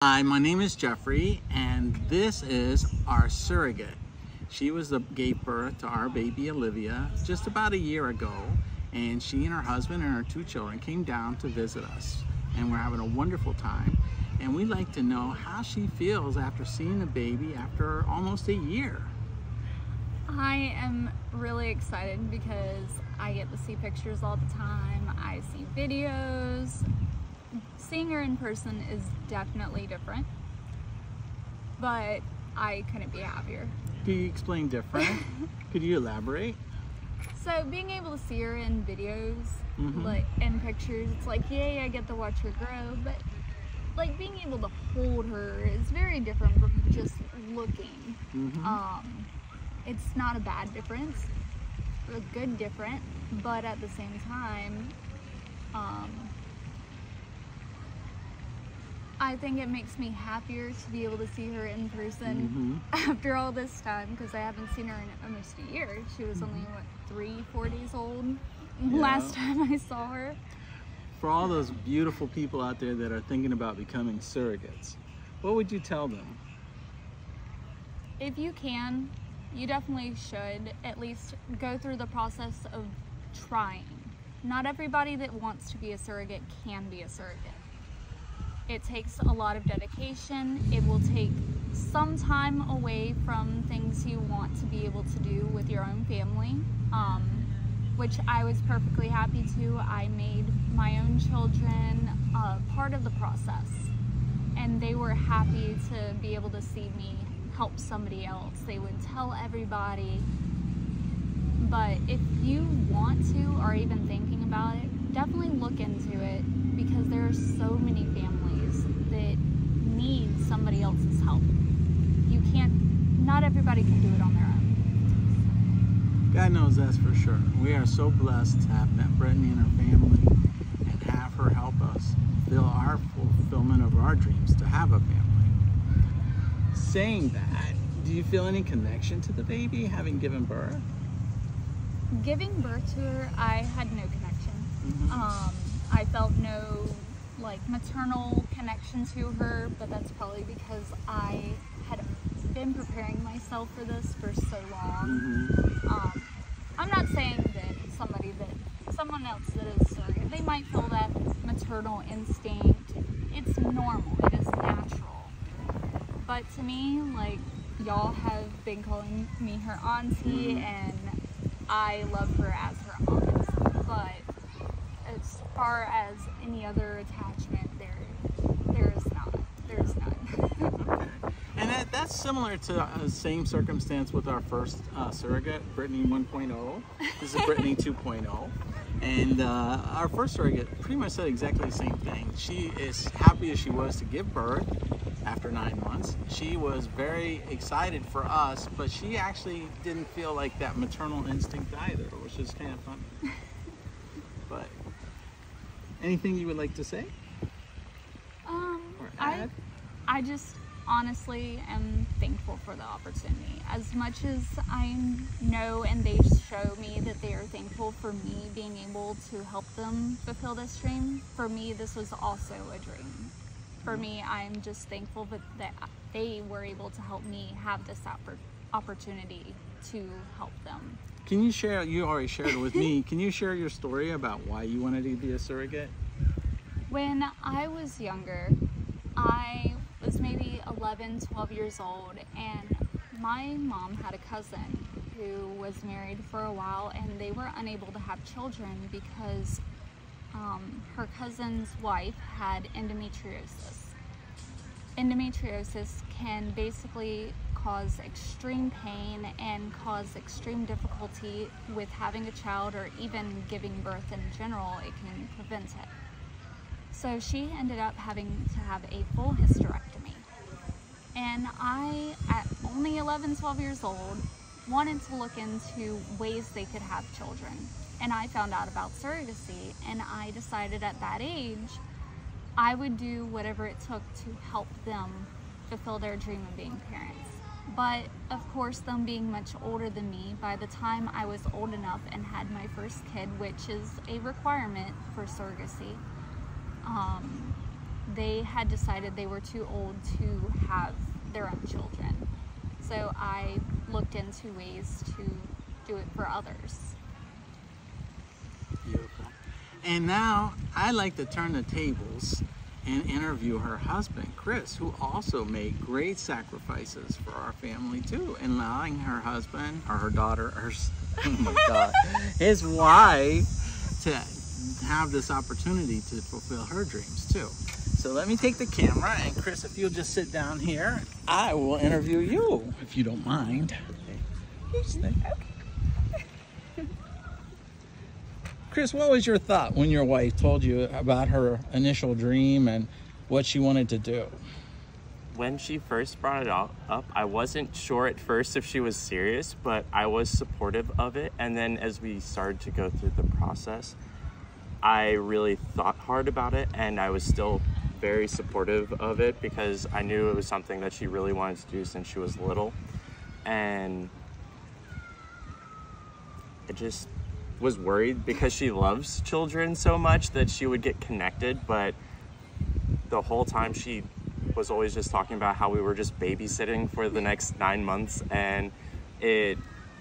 Hi, my name is Jeffrey, and this is our surrogate. She gave birth to our baby Olivia just about a year ago, and she and her husband and her 2 children came down to visit us, and we're having a wonderful time. And we'd like to know how she feels after seeing the baby after almost a year. I am really excited because I get to see pictures all the time. I see videos. Seeing her in person is definitely different, but I couldn't be happier. Could you explain different? Could you elaborate? So being able to see her in videos, like in pictures, it's like, yay, I get to watch her grow, but like being able to hold her is very different from just looking. It's not a bad difference, a good different, but at the same time, I think it makes me happier to be able to see her in person after all this time, because I haven't seen her in almost a year. She was only, what, 3-4 days old last time I saw her. For all those beautiful people out there that are thinking about becoming surrogates, what would you tell them? If you can, you definitely should at least go through the process of trying. Not everybody that wants to be a surrogate can be a surrogate. It takes a lot of dedication. It will take some time away from things you want to be able to do with your own family, which I was perfectly happy to. I made my own children part of the process, and they were happy to be able to see me help somebody else. They would tell everybody. But if you want to, or even thinking about it, definitely look into it, because there are so many families that need somebody else's help. Not everybody can do it on their own. God knows that's for sure. We are so blessed to have met Brittany and her family and have her help us fulfill our fulfillment of our dreams to have a family. Saying that, do you feel any connection to the baby having given birth? Giving birth to her, I had no connection. I felt no maternal connection to her, but that's probably because I had been preparing myself for this for so long. I'm not saying that someone else that is surrogate, they might feel that maternal instinct. It's normal, it is natural. But to me, y'all have been calling me her auntie, and I love her as her aunt. But as far as any other attachment, there's none. Okay. And that's similar to the same circumstance with our first surrogate, Brittany 1.0. This is Brittany 2.0. And our first surrogate pretty much said exactly the same thing. She is happy as she was to give birth after 9 months. She was very excited for us, but she actually didn't feel like that maternal instinct either, which is kind of funny. But anything you would like to say? Or add? I just honestly am thankful for the opportunity. As much as I know and they show me that they are thankful for me being able to help them fulfill this dream, for me this was also a dream. For me, I'm just thankful that they were able to help me have this opportunity to help them. Can you share, you already shared it with me, can you share your story about why you wanted to be a surrogate? When I was younger, I was maybe 11, 12 years old, and my mom had a cousin who was married for a while, and they were unable to have children because her cousin's wife had endometriosis. Endometriosis can basically cause extreme pain and cause extreme difficulty with having a child, or even giving birth in general. It can prevent it. So she ended up having to have a full hysterectomy. And I, at only 11, 12 years old, wanted to look into ways they could have children. And I found out about surrogacy, and I decided at that age I would do whatever it took to help them fulfill their dream of being parents. But of course, them being much older than me, by the time I was old enough and had my first kid, which is a requirement for surrogacy, they had decided they were too old to have their own children. So I looked into ways to do it for others. Beautiful. And now I'd like to turn the tables and interview her husband, Chris, who also made great sacrifices for our family too, in allowing her husband, or her daughter, oh my God, his wife, to have this opportunity to fulfill her dreams too. So let me take the camera, and Chris, if you'll just sit down here, I will interview you, if you don't mind. Okay. Chris, what was your thought when your wife told you about her initial dream and what she wanted to do? When she first brought it up, I wasn't sure at first if she was serious, but I was supportive of it. And then as we started to go through the process, I really thought hard about it, and I was still very supportive of it because I knew it was something that she really wanted to do since she was little. And I just was worried because she loves children so much that she would get connected, but the whole time she was always just talking about how we were just babysitting for the next 9 months, and it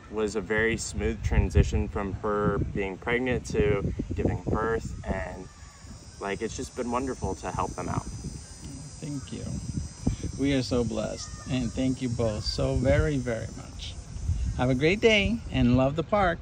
was a very smooth transition from her being pregnant to giving birth, and like it's just been wonderful to help them out. Thank you. We are so blessed, and thank you both so very, very much. Have a great day and love the park.